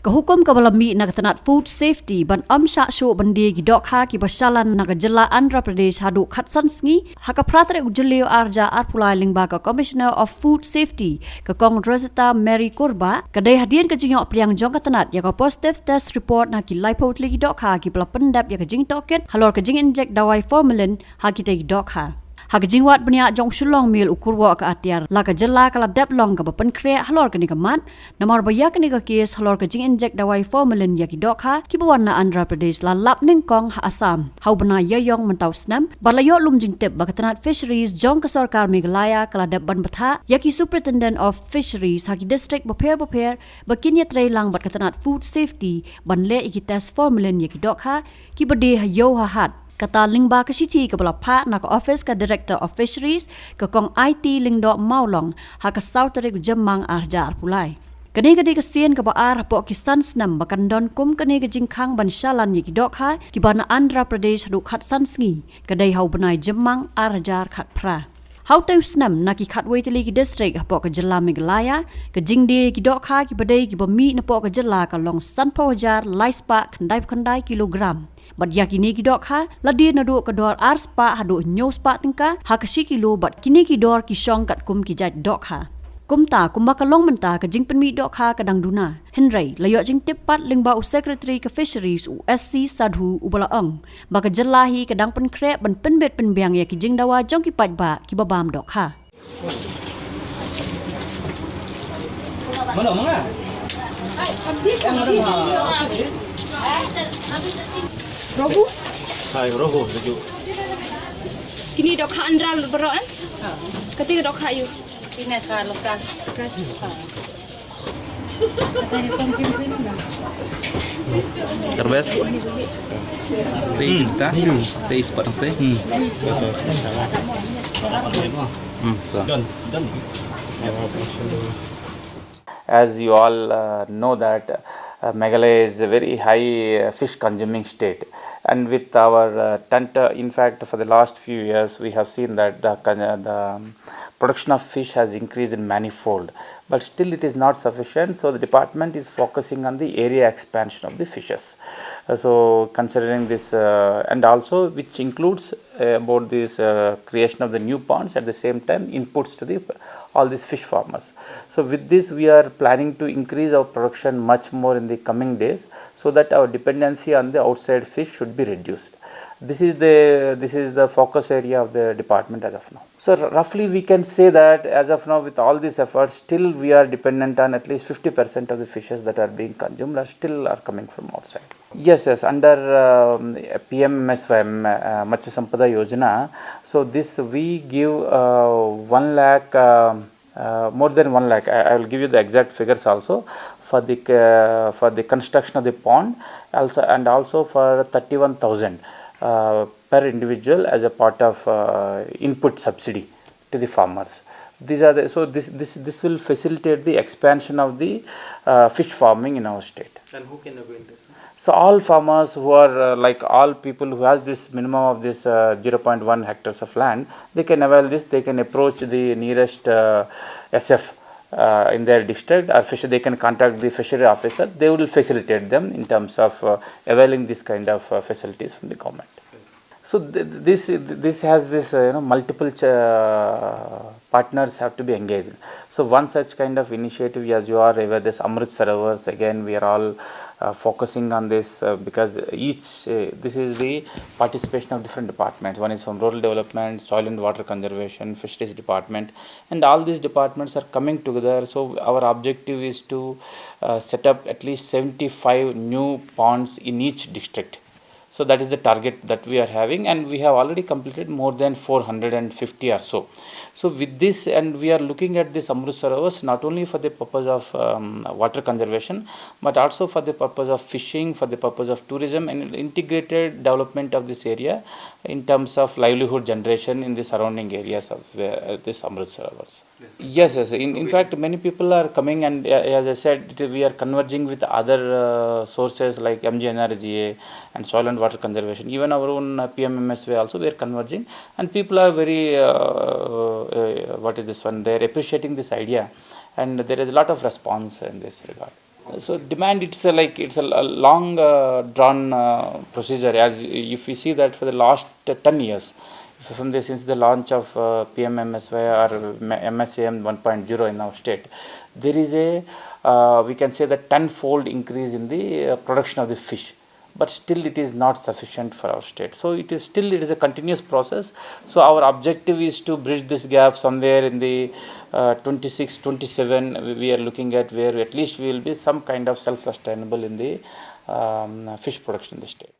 Kehukum kabalami nagatanat food safety ban amsha sho bandi gi dohkha ki basalan naga Jylla Andhra Pradesh hadu khatsan sngi haka pratre ujulio arja arpulai lingba ka Commissioner of Food Safety ka kong Rosita Mary Korba kadai hadian ka jingok priang jong katanat ya ka positive test report na ki laipo tli gi dohkha ki pela pendap ya ka jing toket halor ka jing inject dawai formalin ha ki te gi dohkha hak jingwat benia jong Shillong Mail Kyrwoh ka Atiar la ka Jylla kala dap long ka bapen kre halor ka ni ka mat namar baya ka ni ka kes halor ka jing inject dawai formalin ya ki dohkha ki bawana Andhra Pradesh la lap ning kong ha Assam hau bana yayong mentau snam balayo lum jing tep bakatanat fisheries jong ka sarkar Meghalaya kala dap ban batha ya ki superintendent of fisheries ha ki district baper bakin ya trei lang bakatanat food safety ban le iki test formalin ya ki dohkha ki bade ha yo ha hat kata lingba ka siti ka bala pha na ka office ka director of fisheries ka kong IT lingdo maulong ha ka sautrik jemmang arjar pulai kani ka sien ka ba ar po kisan snam bakan don kum kani ka jingkhang ban shalan yi ki dohkha ki bana Andhra Pradesh hadu khat san sngi kadai hau banai jemmang arjar khat phra hau teu snam na ki khat waitali ki district ha po ka Jylla Meghalaya ka jingde ki dohkha ki badai ki bami na po ka Jylla ka long san pawajar laispa khandai kilogram bat yakini ki dohkha ladi na do ka dor arspa hadu nyospa tingka hakashi kilo bat kini ki dor ki shong kat kum ki jat dohkha kumta kumba ka long menta ka jing penmi dohkha ka dang duna henry layo jing tipat lingba u secretary ka fisheries u SC sadhu u balaang baka Jylla hi ka dang pen kre ban penbet penbiang ya ki jing dawa jong ki pat ba ki babam dohkha mana Rohu? Hai, rohu tuju. Kini dohkha Andhra beroan? Ketika dohkha you? Ini kalau kan. Terbes. Kita. Taste part teh. As you all know that Meghalaya is a very high fish consuming state, and with our tent, in fact for the last few years we have seen that the production of fish has increased in manifold, but still it is not sufficient, so the department is focusing on the area expansion of the fishes. So considering this and also which includes about this creation of the new ponds, at the same time inputs to the all these fish farmers. So with this we are planning to increase our production much more in the coming days, so that our dependency on the outside fish should be reduced. This is the focus area of the department as of now. So roughly we can say that as of now, with all these efforts, still we are dependent on at least 50% of the fishes that are being consumed are coming from outside. Yes, under PMSY Matsya Sampada Yojana, so this we give 1 lakh more than 1 lakh. I will give you the exact figures also for the construction of the pond, also for 31,000 per individual as a part of input subsidy to the farmers. These are this will facilitate the expansion of the fish farming in our state. And who can avail this? So all farmers who are like all people who has this minimum of this 0.1 hectares of land, they can avail this. They can approach the nearest SF in their district, or they can contact the fishery officer. They will facilitate them in terms of availing this kind of facilities from the government. So this has this multiple partners have to be engaged. So one such kind of initiative, as you are aware, this Amrit Sarovars, again we are all focusing on this because this is the participation of different departments. One is from rural development, soil and water conservation, fisheries department, and all these departments are coming together. So our objective is to set up at least 75 new ponds in each district. So that is the target that we are having, and we have already completed more than 450 or so. So with this, and we are looking at this Amrit Sarovars not only for the purpose of water conservation, but also for the purpose of fishing, for the purpose of tourism, and integrated development of this area in terms of livelihood generation in the surrounding areas of this Amrit Sarovars. Yes. In fact, many people are coming, and as I said, we are converging with other sources like MGNRGA and soil and water conservation. Even our own PMMSY also we are converging, and people are very they are appreciating this idea, and there is a lot of response in this regard. So demand, it's a long drawn procedure. As if we see that for the last 10 years, since the launch of PMMSY or MSAM 1.0 in our state, there is a we can say that tenfold increase in the production of the fish. But still it is not sufficient for our state. So it is a continuous process. So our objective is to bridge this gap somewhere in the 26, 27. We are looking at where at least we will be some kind of self-sustainable in the fish production in the state.